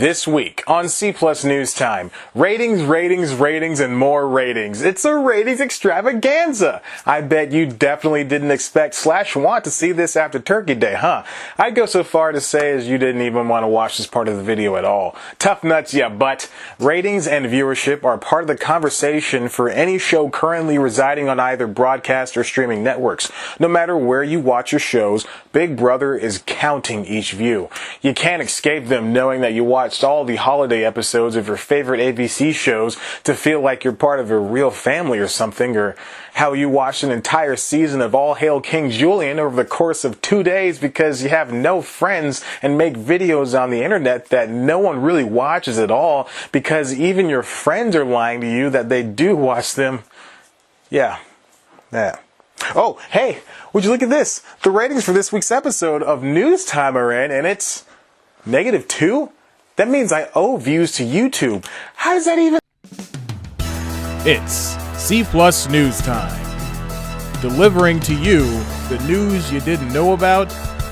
This week on C Plus News Time, ratings, and more ratings. It's a ratings extravaganza. I bet you definitely didn't expect / want to see this after Turkey Day, huh? I'd go so far to say as you didn't even want to watch this part of the video at all. Tough nuts, yeah, but ratings and viewership are part of the conversation for any show currently residing on either broadcast or streaming networks. No matter where you watch your shows, Big Brother is counting each view. You can't escape them knowing that you watched all the holiday episodes of your favorite ABC shows to feel like you're part of a real family or something, or how you watched an entire season of All Hail King Julian over the course of 2 days because you have no friends and make videos on the internet that no one really watches at all because even your friends are lying to you that they do watch them. Yeah. Oh, hey, would you look at this? The ratings for this week's episode of News Time are in, and it's -2? That means I owe views to YouTube. How does that even... It's C Plus News Time. Delivering to you the news you didn't know about,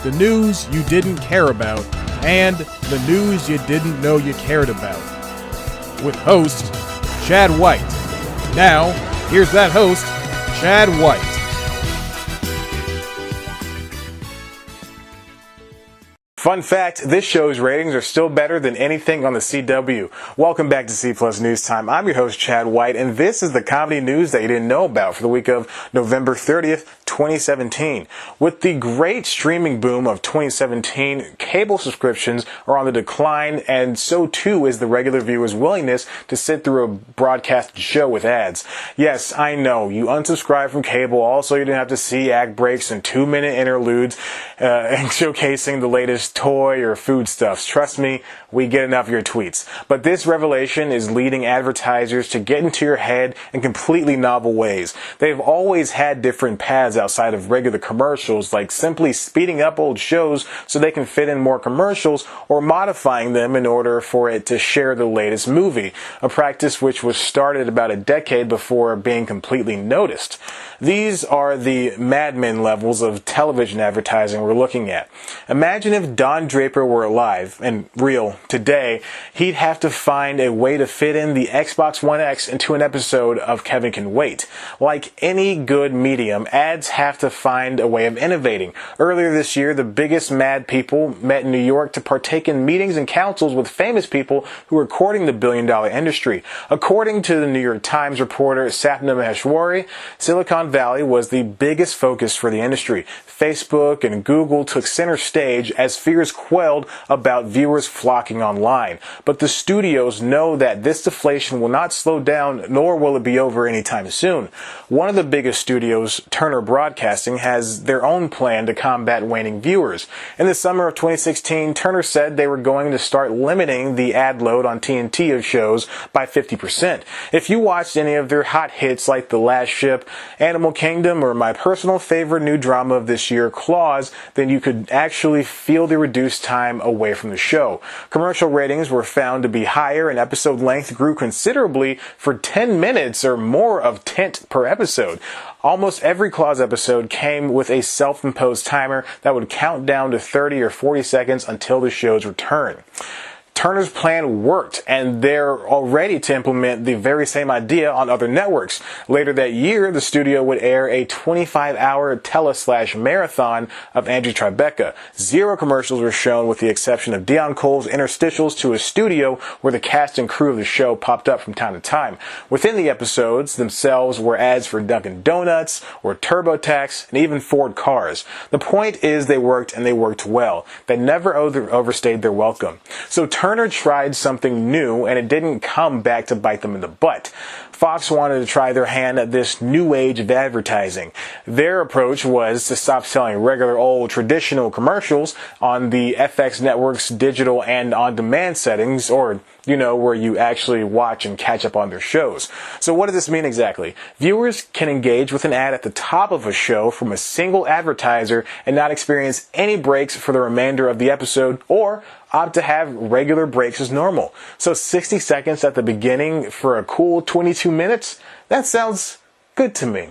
the news you didn't care about, and the news you didn't know you cared about. With host, Chad White. Now, here's that host, Chad White. Fun fact, this show's ratings are still better than anything on the CW. Welcome back to C Plus News Time. I'm your host, Chad White, and this is the comedy news that you didn't know about for the week of November 30th, 2017. With the great streaming boom of 2017, cable subscriptions are on the decline, and so too is the regular viewer's willingness to sit through a broadcast show with ads. Yes, I know, you unsubscribed from cable, also you didn't have to see ad breaks and 2-minute interludes and showcasing the latest toy or foodstuffs. Trust me, we get enough of your tweets. But this revelation is leading advertisers to get into your head in completely novel ways. They've always had different paths outside of regular commercials, like simply speeding up old shows so they can fit in more commercials, or modifying them in order for it to share the latest movie, a practice which was started about a decade before being completely noticed. These are the Mad Men levels of television advertising we're looking at. Imagine if Don Draper were alive and real today, he'd have to find a way to fit in the Xbox One X into an episode of Kevin Can Wait. Like any good medium, ads have to find a way of innovating. Earlier this year, the biggest mad people met in New York to partake in meetings and councils with famous people who are courting the billion-dollar industry. According to the New York Times reporter Sapna Maheshwari, Silicon Valley was the biggest focus for the industry. Facebook and Google took center stage as fears quelled about viewers flocking online. But the studios know that this deflation will not slow down, nor will it be over anytime soon. One of the biggest studios, Turner Broadcasting, has their own plan to combat waning viewers. In the summer of 2016, Turner said they were going to start limiting the ad load on TNT shows by 50%. If you watched any of their hot hits like The Last Ship, Animal Kingdom, or my personal favorite new drama of this year, Claws, then you could actually feel the reduced time away from the show. Commercial ratings were found to be higher, and episode length grew considerably for 10 minutes or more of tint per episode. Almost every Claws episode came with a self-imposed timer that would count down to 30 or 40 seconds until the show's return. Turner's plan worked, and they're all ready to implement the very same idea on other networks. Later that year, the studio would air a 25-hour tele/marathon of Andrew Tribeca. 0 commercials were shown with the exception of Dion Cole's interstitials to a studio where the cast and crew of the show popped up from time to time. Within the episodes themselves were ads for Dunkin' Donuts or TurboTax and even Ford cars. The point is they worked, and they worked well. They never overstayed their welcome. So Turner tried something new, and it didn't come back to bite them in the butt. Fox wanted to try their hand at this new age of advertising. Their approach was to stop selling regular old traditional commercials on the FX network's digital and on-demand settings, or, where you actually watch and catch up on their shows. So what does this mean exactly? Viewers can engage with an ad at the top of a show from a single advertiser and not experience any breaks for the remainder of the episode, or opt to have regular breaks as normal. So 60 seconds at the beginning for a cool 22 minutes? That sounds good to me.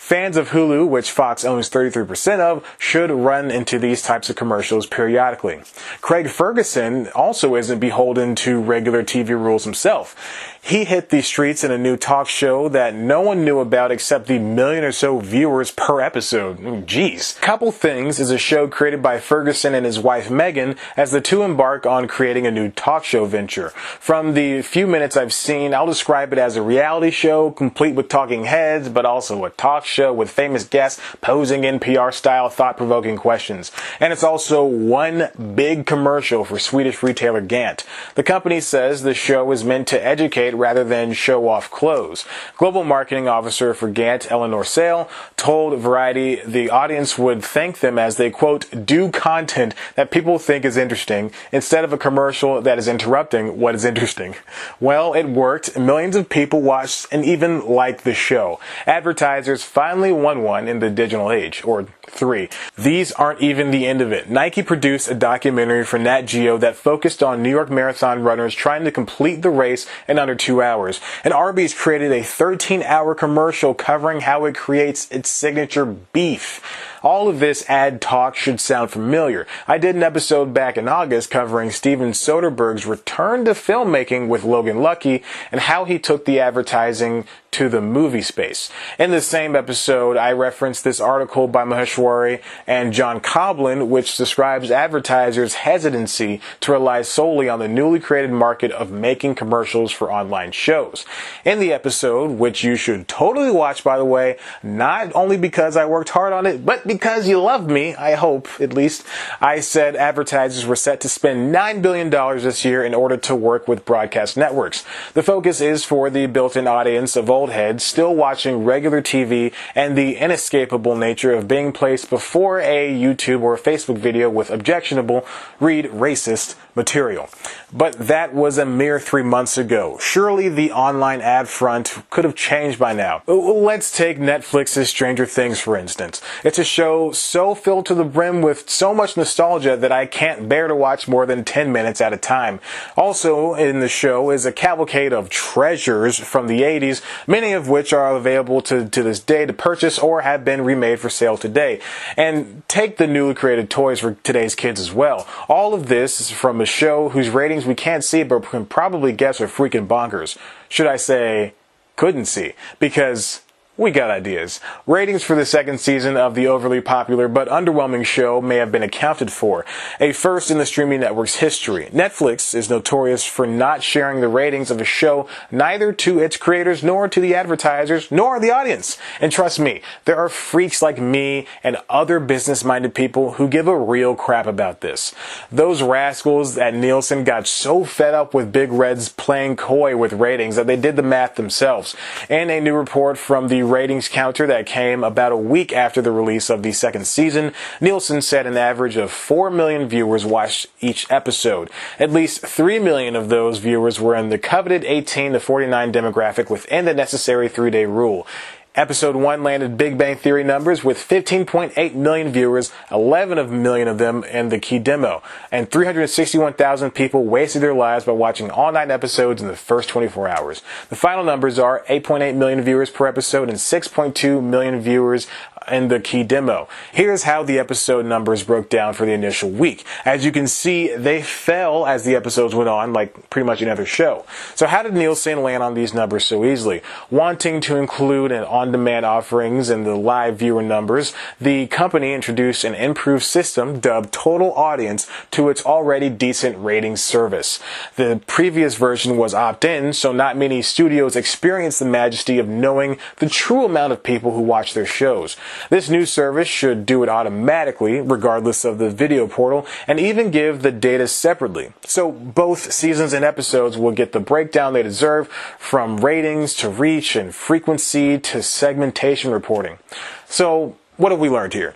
Fans of Hulu, which Fox owns 33% of, should run into these types of commercials periodically. Craig Ferguson also isn't beholden to regular TV rules himself. He hit the streets in a new talk show that no one knew about except the million or so viewers per episode. Jeez. Couple Things is a show created by Ferguson and his wife Megan as the two embark on creating a new talk show venture. From the few minutes I've seen, I'll describe it as a reality show complete with talking heads, but also a talk show with famous guests posing NPR-style thought-provoking questions. And it's also one big commercial for Swedish retailer Gant. The company says the show is meant to educate rather than show off clothes. Global marketing officer for Gant, Eleanor Sale, told Variety the audience would thank them as they, quote, do content that people think is interesting instead of a commercial that is interrupting what is interesting. Well, it worked. Millions of people watched and even liked the show. Advertisers finally won one in the digital age, or three. These aren't even the end of it. Nike produced a documentary for Nat Geo that focused on New York Marathon runners trying to complete the race in under 2 hours. And Arby's created a 13-hour commercial covering how it creates its signature beef. All of this ad talk should sound familiar. I did an episode back in August covering Steven Soderbergh's return to filmmaking with Logan Lucky and how he took the advertising to the movie space. In the same episode, I referenced this article by Maheshwari and John Coblin, which describes advertisers' hesitancy to rely solely on the newly created market of making commercials for online shows. In the episode, which you should totally watch, by the way, not only because I worked hard on it, but because you love me, I hope, at least, I said advertisers were set to spend $9 billion this year in order to work with broadcast networks. The focus is for the built-in audience of old heads still watching regular TV and the inescapable nature of being placed before a YouTube or Facebook video with objectionable, read racist, material. But that was a mere 3 months ago. Surely the online ad front could have changed by now. Let's take Netflix's Stranger Things, for instance. It's a show so filled to the brim with so much nostalgia that I can't bear to watch more than 10 minutes at a time. Also in the show is a cavalcade of treasures from the 80s, many of which are available to this day to purchase or have been remade for sale today. And take the newly created toys for today's kids as well. All of this is from a show whose ratings we can't see but can probably guess are freaking bonkers. Should I say, couldn't see, because we got ideas. Ratings for the second season of the overly popular but underwhelming show may have been accounted for. A first in the streaming network's history. Netflix is notorious for not sharing the ratings of a show neither to its creators nor to the advertisers nor the audience. And trust me, there are freaks like me and other business-minded people who give a real crap about this. Those rascals at Nielson got so fed up with Big Red's playing coy with ratings that they did the math themselves. In a new report from the ratings counter that came about a week after the release of the second season, Nielsen said an average of 4 million viewers watched each episode. At least 3 million of those viewers were in the coveted 18 to 49 demographic within the necessary 3-day rule. Episode 1 landed Big Bang Theory numbers with 15.8 million viewers, 11 million of them in the key demo, and 361,000 people wasted their lives by watching all 9 episodes in the first 24 hours. The final numbers are 8.8 million viewers per episode and 6.2 million viewers in the key demo. Here's how the episode numbers broke down for the initial week. As you can see, they fell as the episodes went on, like pretty much any other show. So how did Nielsen land on these numbers so easily? Wanting to include an on-demand offerings in the live viewer numbers, the company introduced an improved system dubbed Total Audience to its already decent ratings service. The previous version was opt-in, so not many studios experienced the majesty of knowing the true amount of people who watch their shows. This new service should do it automatically, regardless of the video portal, and even give the data separately. So both seasons and episodes will get the breakdown they deserve, from ratings to reach and frequency to segmentation reporting. So what have we learned here?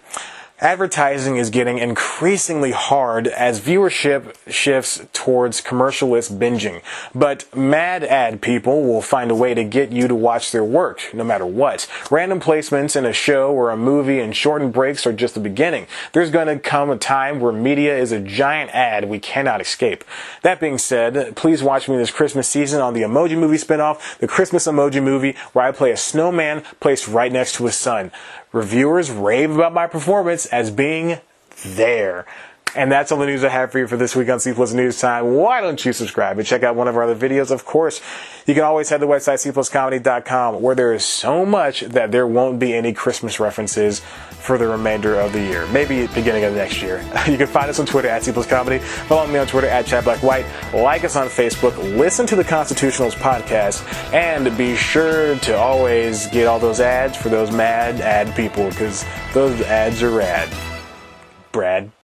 Advertising is getting increasingly hard as viewership shifts towards commercialist binging. But mad ad people will find a way to get you to watch their work, no matter what. Random placements in a show or a movie and shortened breaks are just the beginning. There's going to come a time where media is a giant ad we cannot escape. That being said, please watch me this Christmas season on the Emoji Movie spinoff, the Christmas Emoji Movie, where I play a snowman placed right next to a sun. Reviewers rave about my performance as being there. And that's all the news I have for you for this week on C Plus News Time. Why don't you subscribe and check out one of our other videos? Of course, you can always head to the website cpluscomedy.com, where there is so much that there won't be any Christmas references for the remainder of the year. Maybe beginning of next year. You can find us on Twitter at cpluscomedy. Follow me on Twitter at ChadBlackWhite. Like us on Facebook. Listen to the Constitutionals podcast. And be sure to always get all those ads for those mad ad people, because those ads are rad. Brad.